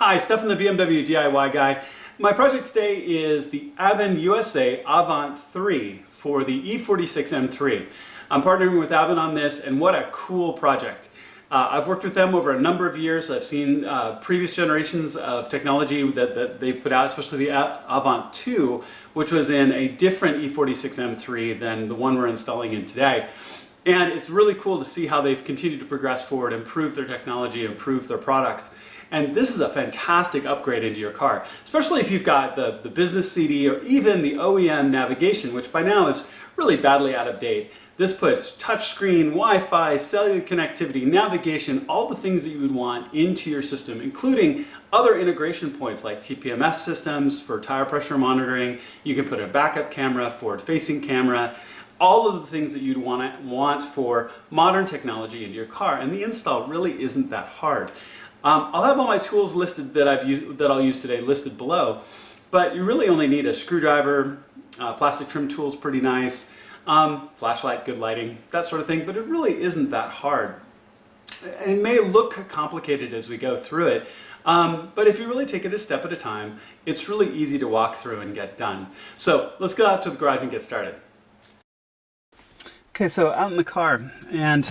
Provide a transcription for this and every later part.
Hi, Stefan the BMW DIY guy. My project today is the Avin USA Avant 3 for the E46 M3. I'm partnering with Avin on this, and what a cool project. I've worked with them over a number of years. I've seen previous generations of technology that they've put out, especially the Avant 2, which was in a different E46 M3 than the one we're installing in today. And it's really cool to see how they've continued to progress forward, improve their technology, improve their products. And this is a fantastic upgrade into your car, especially if you've got the business CD or even the OEM navigation, which by now is really badly out of date. This puts touchscreen, Wi-Fi, cellular connectivity, navigation, all the things that you would want into your system, including other integration points like TPMS systems for tire pressure monitoring. You can put a backup camera, forward-facing camera, all of the things that you'd want for modern technology into your car. And the install really isn't that hard. I'll have all my tools listed that I'll use today listed below, but you really only need a screwdriver, plastic trim tool's pretty nice, flashlight, good lighting, that sort of thing, but it really isn't that hard. It may look complicated as we go through it, but if you really take it a step at a time, it's really easy to walk through and get done. So let's go out to the garage and get started. Okay, so out in the car, and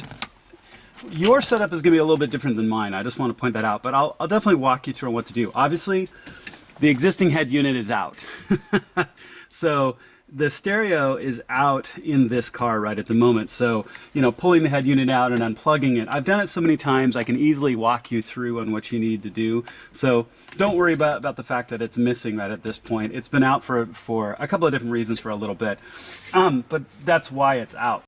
your setup is going to be a little bit different than mine. I just want to point that out, but I'll definitely walk you through what to do. Obviously, the existing head unit is out. So the stereo is out in this car right at the moment. So, pulling the head unit out and unplugging it. I've done it so many times, I can easily walk you through on what you need to do. So don't worry about the fact that it's missing right at this point. It's been out for a couple of different reasons for a little bit, but that's why it's out.